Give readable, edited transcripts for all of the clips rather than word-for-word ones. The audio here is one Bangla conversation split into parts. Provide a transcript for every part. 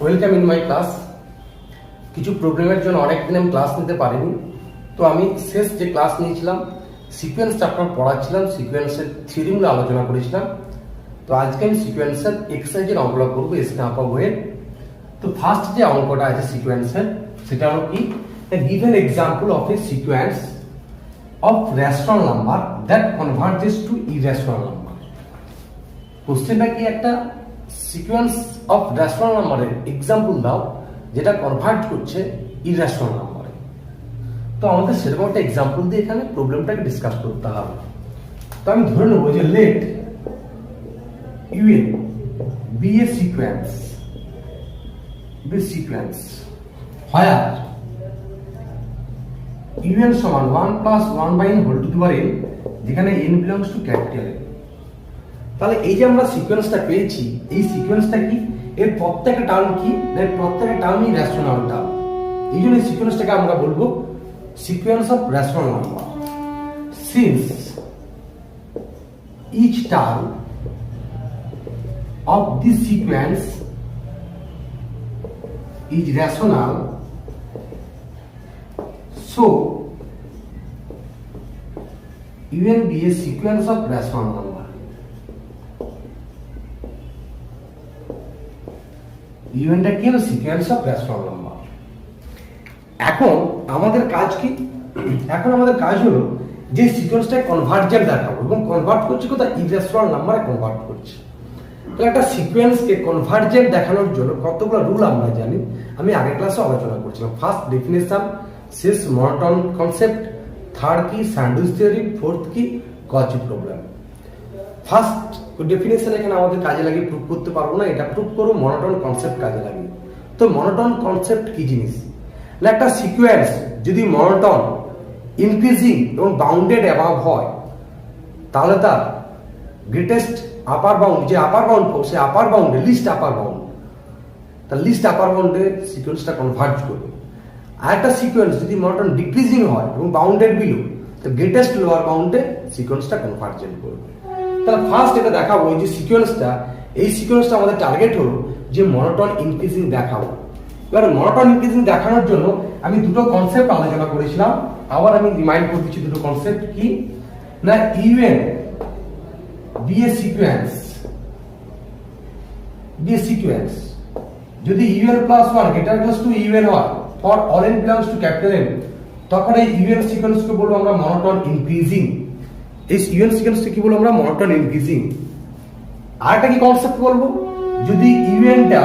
Welcome in my class. কিছু প্রবলেমের জন্য অনেক দিন আমি ক্লাস নিতে পারিনি, তো আমি শেষ যে ক্লাস নিয়েছিলাম সিকোয়েন্স চ্যাপ্টার পড়াচ্ছিলাম, সিকোয়েন্সের থিওরিগুলো আলোচনা করেছিলাম। তো আজকে আমি সিকোয়েন্সের এক্সারসাইজের অঙ্কগুলো করবো স্ন্যাপ অফ বইয়ের। তো ফার্স্ট যে অঙ্কটা আছে সিকোয়েন্সের সেটা হলো কি, given example of a sequence of rational number that converges to irrational number. কোশ্চেনটা কি, একটা সিকোয়েন্স অফ রেশনাল নাম্বারের এক্সাম্পল দাও যেটা কনভার্ট করছে ইরেশনাল নাম্বারে। তো আমাদের সেরকম একটা এক্সাম্পল দিয়ে এখানে প্রবলেমটাকে ডিসকাস করতে হবে। তো আমি ধরে নেবো যে let U N be a sequence where un সমান 1 plus 1 by n whole to the power n, যেখানে n belongs to capital N। তাহলে এই যে আমরা সিকোয়েন্সটা পেয়েছি, এই সিকোয়েন্সটা কি, এর প্রত্যেকটা টার্ম কি, এর প্রত্যেকটা টার্মই রেশনাল টার্ম। এই জন্য এই সিকোয়েন্সটাকে আমরা বলবো sequence of rational number. Since each term of this sequence is rational, so un be a sequence of rational number. un টা কি হলো, সিকোয়েন্স অফ রেশনাল নাম্বার। এখন আমাদের কাজ কি, এখন আমাদের কাজ হলো যে সিকোয়েন্সটা কনভার্জেন্ট দেখাবো, এবং কনভার্ট করছে কোথায়, ইরেশনাল নাম্বারে কনভার্ট করছে। তো একটা সিকোয়েন্সকে কনভার্জেন্ট দেখানোর জন্য কতগুলো রুল আমরা জানি, আমি আগের ক্লাসে আলোচনা করছিলাম। ফার্স্ট ডেফিনেশন, শেষ মনোটন কনসেপ্ট, থার্ড কি স্যান্ডউইচ থিওরি, ফোর্থ কি কচি প্রবলেম। ফার্স্ট ডেফিনেশন এখানে আমাদের কাজে লাগিয়ে প্রুভ করতে পারবো না, এটা প্রুভ করবো মনোটন কনসেপ্ট কাজে লাগিয়ে। তো মনোটন কনসেপ্ট কি জিনিস, না একটা সিকোয়েন্স যদি মনোটন, ইনক্রিজিং এবং বাউন্ডেড অ্যাবাভ হয়, তাহলে তার গ্রেটেস্ট আপার বাউন্ড, যে আপার বাউন্ড পাবো সে আপার বাউন্ডে লিস্ট আপার বাউন্ড, তার লিস্ট আপার বাউন্ডে সিকোয়েন্সটা কনভার্জ করবে। আর একটা সিকোয়েন্স যদি মনোটন ডিক্রিজিং হয় এবং বাউন্ডেড বিলো, তো গ্রেটেস্ট লোয়ার বাউন্ডে সিকোয়েন্সটা কনভার্জেন্ট করবে। তাহলে ফার্স্ট এটা দেখাবো যে সিকোয়েন্সটা, এই সিকোয়েন্সটা আমাদের টার্গেট হলো যে মনোটন ইনক্রিজিং দেখাবো। এবার মনোটন ইনক্রিজিং দেখানোর জন্য আমি দুটো কনসেপ্ট আলোচনা করেছিলাম, আবার আমি রিমাইন্ড করে দিচ্ছি দুটো কনসেপ্ট কি, না ইউএন be a sequence যদি un plus 1 greater equals to un হয় for all n belongs to capital N, তখন এই un সিকোয়েন্সকে বলবো আমরা মনোটন ইনক্রিজিং। এই un সিকোয়েন্সকে কি বলবো আমরা, মনোটন ইনক্রিজিং। আরেকটা কি কনসেপ্ট বলবো, যদি un টা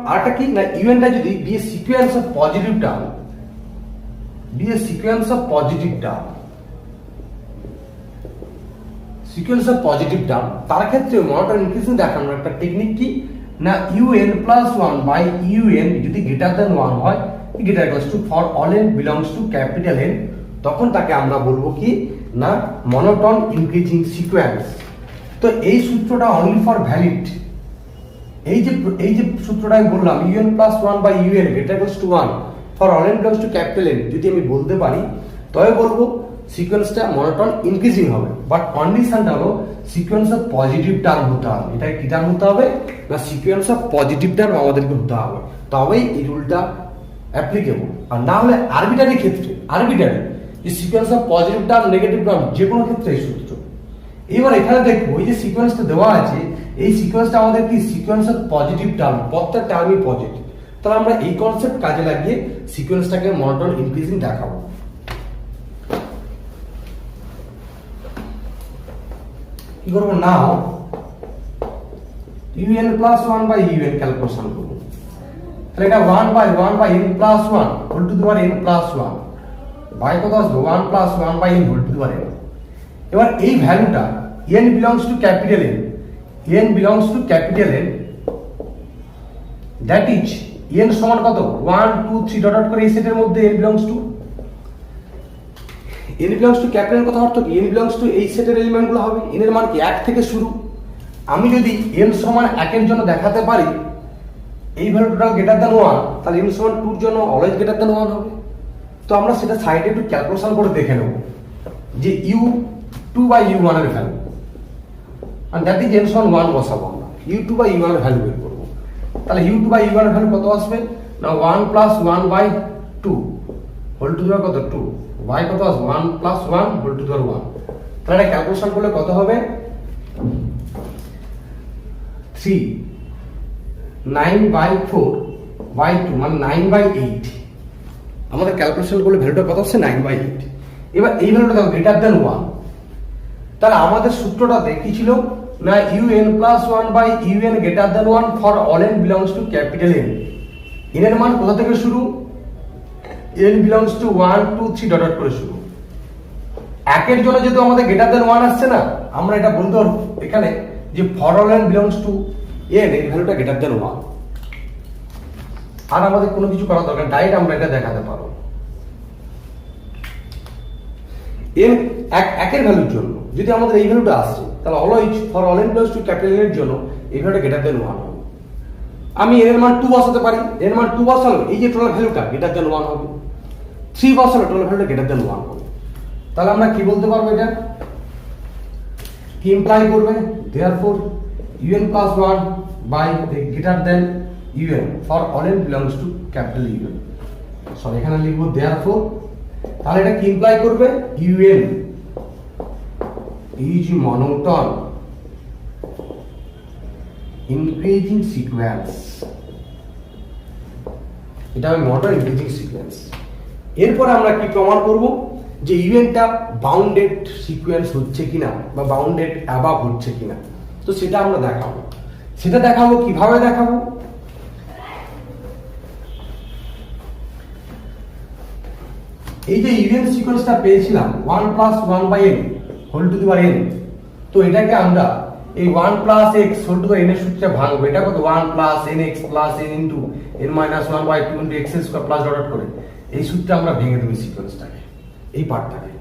আরেকটা কি না, un টা যদি be a sequence of positive term, sequence of positive term, তার ক্ষেত্রে মনোটন ইনক্রিজিং দেখানোর একটা টেকনিক কি, না un plus 1 by un যদি গ্রেটার দেন 1 হয়, greater equals to for all n belongs to capital N, তখন তাকে আমরা বলবো কি, না মনোটন ইনক্রিজিং সিকোয়েন্স। তো এই সূত্রটা অনলি ফর ভ্যালিড, এই যে সূত্রটা আমি বললাম un plus 1 by un greater equals to 1 for all n belongs to capital N, যদি আমি বলতে পারি তবে বলবো সিকোয়েন্সটা মনোটন ইনক্রিজিং হবে। বাট কন্ডিশনটা হলো সিকোয়েন্স অফ পজিটিভ টার্ম হতে হবে। এটা কি টার্ম হতে হবে, না সিকোয়েন্স অফ পজিটিভ টার্ম আমাদেরকে হতে হবে, তবেই এই রুলটা অ্যাপ্লিকেবল। আর না হলে আরবিটারি ক্ষেত্রে, আরবিটারি যে sequence of positive term, negative term, যে কোনো ক্ষেত্রে এই সূত্র। এবার এখানে দেখবো এই যে সিকোয়েন্সটা দেওয়া আছে, এই সিকোয়েন্সটা আমাদের কি সিকোয়েন্স অফ পজিটিভ টার্ম, প্রত্যেক টার্মই পজিটিভ। তাহলে আমরা এই কনসেপ্ট কাজে লাগিয়ে সিকোয়েন্সটাকে মনোটন ইনক্রিজিং দেখাবো। কি করবো, নাও un plus 1 by un calculation করব। তাহলে এটা 1 by n plus 1 whole to the power n plus 1 by কত আসবে, 1 plus 1 by n whole to the power n। এবার এই ভ্যালুটা n belongs to capital N, that is n সমান কত, 1 2 3 ডট করে এই সেটের মধ্যে n belongs to ক্যাপিটাল কথা অর্থ কি, n belongs to এই সেটের এলিমেন্ট গুলো হবে, n এর মান কি 1 থেকে শুরু। আমি যদি n সমান 1 এর জন্য দেখাতে পারি এই ভ্যালু টোটাল গ্রেটার দ্যান 1, তাহলে n সমান 2 এর জন্য অলওয়েজ গ্রেটার দ্যান 1 হবে। তো আমরা সেটা সাইডে একটু ক্যালকুলেশন করে দেখে নেব যে u2 by u1 এর value, and that is n সমান 1 বসাবো আমরা। u2 বা u1 এর ভ্যালু বের করব। তাহলে u2 বা u1 এর ভ্যালু কত আসবে না 1 + 1/2 হোল টু দি পাওয়ার কত 2, y কত আসবে 1 + 1 হোল টু দি পাওয়ার 1। তাহলে এটা ক্যালকুলেশন করলে কত হবে 3 9/4/2 মানে 9/8। আমাদের ক্যালকুলেশন করলে ভ্যালুটা কত হচ্ছে 9/8। এবার এই ভ্যালুটা দেখো গ্রেটার দ্যান 1। তাহলে আমাদের সূত্রটাতে কি ছিল না un + 1/un greater than 1 for all n belongs to capital N। n এর মান কোথা থেকে শুরু n বিলংস টু 1 2 3 ডট করে শুরু। একের জন্য যেহেতু আমাদের গ্রেটার দ্যান 1 আসছে না, আমরা এটা বলতে পারবো এখানে যে for all n belongs two n এর ভ্যালুটা গ্রেটার দ্যান 1। আর আমাদের কোনো কিছু করার দরকার ডাইরেক্ট আমরা এটা দেখাতে পারবো। n একের ভ্যালুর জন্য যদি আমাদের এই ভ্যালুটা আসছে তাহলে always for all n belongs to capital N এর জন্য এই ভ্যালুটা গ্রেটার দ্যান 1 হবে। আমি n এর মান 2 বসাতে পারি, n এর মান 2 বসালে এই যে টোটাল ভ্যালুটা গ্রেটার দ্যান 1 হবে, 3 বসালে টোটাল ভ্যালুটা গ্রেটার দ্যান 1 হবে। তাহলে আমরা কি বলতে পারবো এটা কি ইমপ্লাই করবে therefore un + 1 by greater than un for all n belongs to capital Un। Sorry এখানে লিখব therefore, তাহলে এটা কি ইমপ্লাই করবে un is monotone increasing sequence। এটা হবে monotone increasing sequence। এরপর আমরা কি প্রমাণ করব যে ইভেন্টটা বাউন্ডেড সিকোয়েন্স হচ্ছে কিনা বা বাউন্ডেড অ্যাবাভ হচ্ছে কিনা। তো সেটা আমরা দেখাবো। সেটা দেখাবো কিভাবে দেখাবো এই যে ইভেন্ট সিকোয়েন্সটা পেয়েছিলাম 1 + 1/n whole to the power n, তো এটাকে আমরা এই 1 + x whole to the power n এর সূত্রে ভাঙবো। এটা কত 1 + nx + n * n - 1/2 * x² plus dot করে এই সূত্রে আমরা ভেঙে দেব সিকোয়েন্সটাকে, এই পার্টটাকে।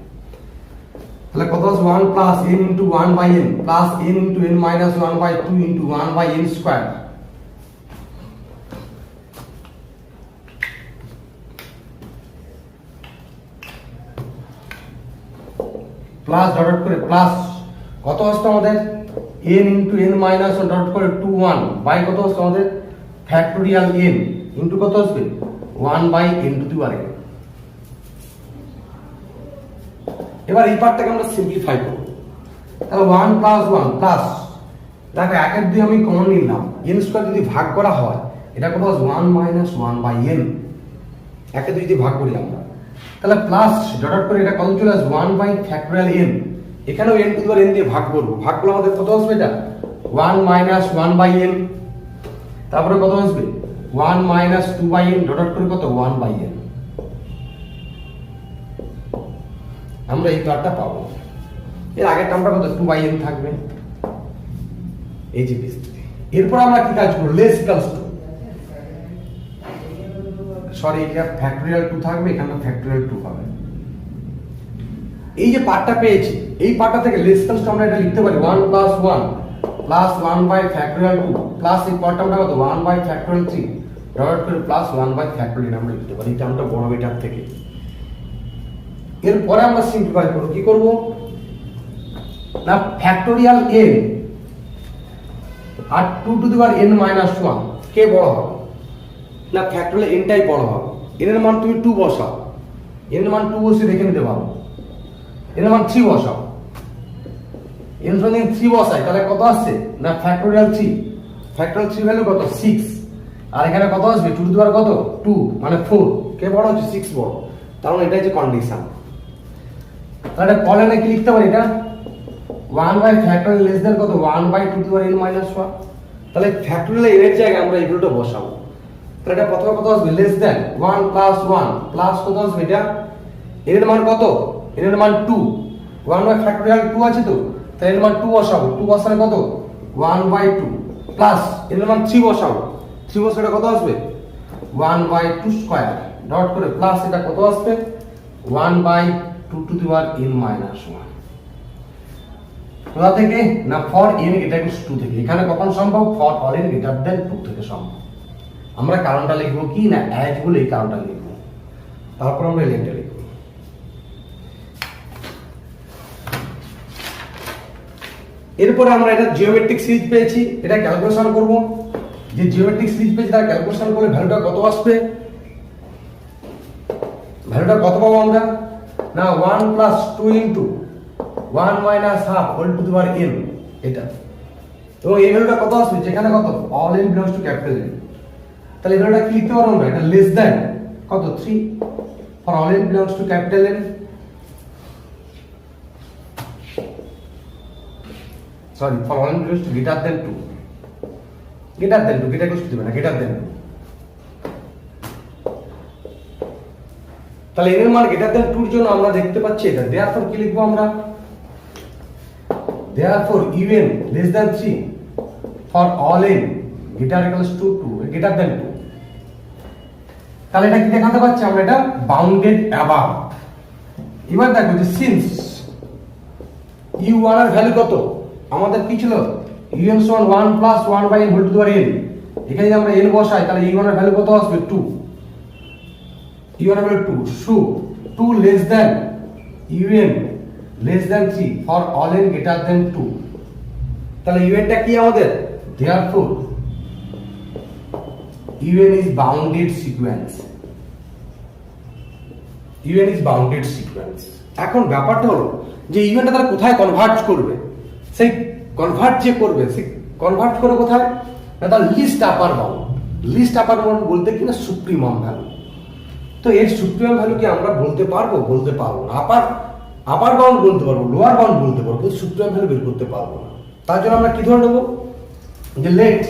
তাহলে কত আছে 1 + n * 1/n plus n * n - 1/2 * 1/n² plus dot করে প্লাস কত আসছে আমাদের n * n - 1 ডট করে 2 1 বাই কত আসছে আমাদের ফ্যাক্টোরিয়াল n ইনটু কত আসবে 1/n²। এবার এই পার্টটাকে আমরা সিম্পলিফাই করব। তাহলে 1 + 1 প্লাস দেখো 1 এর 2 আমি কমন নিলাম, n² যদি ভাগ করা হয় এটা কত আসবে 1 - 1/n। 1 এর 2 যদি ভাগ করি আমরা তাহলে প্লাস ডট করে এটা কত চলে আসবে 1/n। এখানেও n two the power n দিয়ে ভাগ করব, ভাগ করলে আমাদের কত আসবে এটা 1 - 1/n। তারপরে কত আসবে 1 - 2/n ডট করে কত 1/n। আমরা এই পার্টটা পাবো। এর আগের টার্মটা কত 2/n থাকবে, এই যে বিস্তৃতি। এরপর আমরা কি কাজ করব লেস ইকুয়ালস টু সরি এটা ফ্যাক্টোরিয়াল 2 থাকবে, এখানে ফ্যাক্টোরিয়াল 2 হবে। এই যে পার্টটা পেয়েছি এই পার্টটা থেকে লেস ইকুয়ালস টু আমরা এটা লিখতে পারি 1 + 1 প্লাস 1/2 প্লাস এই পার্টটা আমরা কত 1/3 ডট করে প্লাস 1/n আমরা লিখতে পারি। এটা আমরা বড় এটার থেকে। এরপরে আমরা সিম্পলিফাই করব, কি করব না ফ্যাক্টোরিয়াল n আর 2 টু দি পাওয়ার n - 1 কে বড় হবে না ফ্যাক্টোরিয়াল n টাই বড় হবে। n এর মান তুমি 2 বসাও, n এর মান 2 বসিয়ে দেখে নিতে পারো। n এর মান 3 বসাও, n যদি 3 বসাই তাহলে কত আসছে না ফ্যাক্টোরিয়াল 3। ফ্যাক্টোরিয়াল 3 ভ্যালু কত 6। আর এখানে কত আসবে 2 টু দি পাওয়ার কত 2 মানে 4 কে বড় হচ্ছে 6 বড়। তাহলে এটা হচ্ছে কন্ডিশন। তাহলে কলনে কি লিখতে পারি এটা 1/ফ্যাক্টোরিয়াল লেস দ্যান কত 1/2 টু দি পাওয়ার n - 1। তাহলে ফ্যাক্টোরিয়াল n এর জায়গায় আমরা এই ভ্যালুটা বসাবো। তাহলে এটা প্রথমে কত আসবে লেস দ্যান 1 + 1 প্লাস কত আসবে এটা n এর মান কত n এর মান 2 1/ফ্যাক্টোরিয়াল 2 আছে তো তাহলে n এর মান 2 বসাবো, 2 বসালে কত 1/2 প্লাস n এর মান 3 বসাবো, 3 বসালে কত আসবে 1/2² ডট করে প্লাস এটা কত আসবে 1/2 টু দি পাওয়ার n - 1। কোথা থেকে না ফর n গ্রেটার দ্যান 2 থেকে। এখানে কখন সম্ভব for all n greater than 2 থেকে সম্ভব। আমরা কারণটা লিখবো কি না অ্যাজ বলে এই কারণটা লিখবো, তারপর আমরা এলিমেন্টটা লিখবো। এরপরে আমরা এটা জিওমেট্রিক সিরিজ পেয়েছি, এটা ক্যালকুলেশন করব। যে জিওমেট্রিক সিরিজ পেয়েছি তার ক্যালকুলেশন করলে ভ্যালুটা কত আসবে, ভ্যালুটা কত পাবো আমরা না 1 plus 2 into 1 minus half whole to the power n, এটা। এবং এই ভ্যালুটা কত আসবে, যেখানে কত all n belongs to capital N। তাহলে এই ভ্যালুটা কি লিখতে পারবো আমরা, এটা লেস দ্যান কত 3 for all n belongs to capital N, sorry for all n belongs two greater than 2, greater than 2, greater করতে দিবে না, গ্রেটার দ্যান 2। তাহলে n এর মান গ্রেটার দ্যান 2 এর জন্য আমরা দেখতে পাচ্ছি এটা, দেয়ারফর কি লিখবো আমরা, therefore un less than 3 for all n greater equals to 2, greater than 2। তাহলে এটা কি দেখাতে পাচ্ছি আমরা, এটা বাউন্ডেড অ্যাবাভ। এবার দেখো যে সিন্স u1 এর ভ্যালু কত আমাদের কি ছিল, un সমান 1 plus 1 by n whole to the power n। এখানে যদি আমরা n বসাই তাহলে u1 এর ভ্যালু কত আসবে 2, u1 এর value 2, so 2 less than un less than 3 for all n greater than 2। তাহলে un টা কি আমাদের, therefore un is bounded sequence, un is bounded sequence। এখন ব্যাপারটা হলো যে un টা তারা কোথায় কনভার্ট করবে, সেই কনভার্ট যে করবে সে কনভার্ট করে কোথায় না তার লিস্ট আপার বাউন্ড। লিস্ট আপার বাউন্ড বলতে কিনা সুপ্রিমম ভ্যালু। তো এর সুপ্রিমম ভ্যালু কি আমরা বলতে পারবো, বলতে পারবো না। আপার বাউন্ড বলতে পারবো, লোয়ার বাউন্ড বলতে পারবো, কিন্তু সুপ্রিমম ভ্যালু বের করতে পারবো না। তার জন্য আমরা কি ধরে নেবো যে let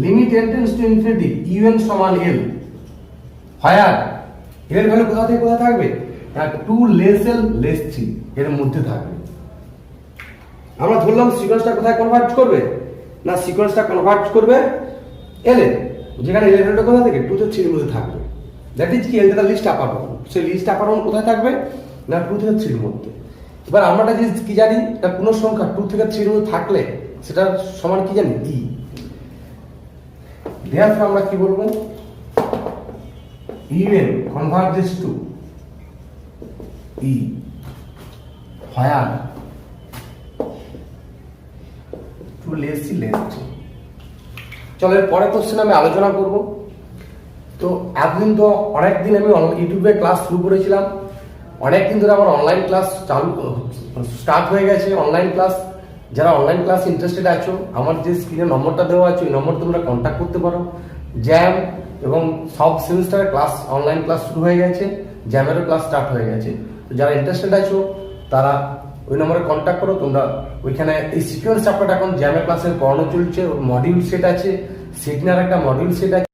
limit n tends to infinity un সমান l, হোয়ার এর ভ্যালু কোথা থেকে কোথায় থাকবে না 2 লেস l লেস 3 এর মধ্যে থাকবে। আমরা ধরলাম সিকোয়েন্সটা কোথায় কনভার্ট করবে না, সিকোয়েন্সটা কনভার্ট করবে l এ, যেখানে l এর ভ্যালুটা কোথা থেকে 2 থেকে 3 এর মধ্যে থাকবে। দ্যাট ইজ কি l টা লিস্ট আপার বাউন্ড, সেই লিস্ট আপার বাউন্ড কোথায় থাকবে না 2 থেকে 3 এর মধ্যে। এবার আমরা একটা জিনিস কি জানি, এটা পূর্ণ সংখ্যা 2 থেকে 3 এর মধ্যে থাকলে সেটা সমান কি জানি e। therefore আমরা কি বলবো, un converges to e where 2 less c less 3। চলো এর পরের কোশ্চেন আমি আলোচনা করব। তো এতদিন তো অনেকদিন আমি ইউটিউবে ক্লাস শুরু করেছিলাম, অনেকদিন ধরে আমার অনলাইন ক্লাস স্টার্ট হয়ে গেছে। অনলাইন ক্লাস, যারা অনলাইন ক্লাস ইন্টারেস্টেড আছো, আমার যে স্ক্রিনে নম্বরটা দেওয়া আছে ওই নম্বর তোমরা কন্ট্যাক্ট করতে পারো। জ্যাম এবং সব সেমিস্টারের ক্লাস অনলাইন ক্লাস শুরু হয়ে গেছে, জ্যামেরও ক্লাস স্টার্ট হয়ে গেছে। তো যারা ইন্টারেস্টেড আছো তারা ওই নম্বরে কন্ট্যাক্ট করো। তোমরা ওইখানে এই সিকোয়েন্স চ্যাপ্টারটা এখন জ্যামের ক্লাসের পড়ানো চলছে, ওর মডিউল সেট আছে, সেটিনার একটা মডিউল সেট আছে।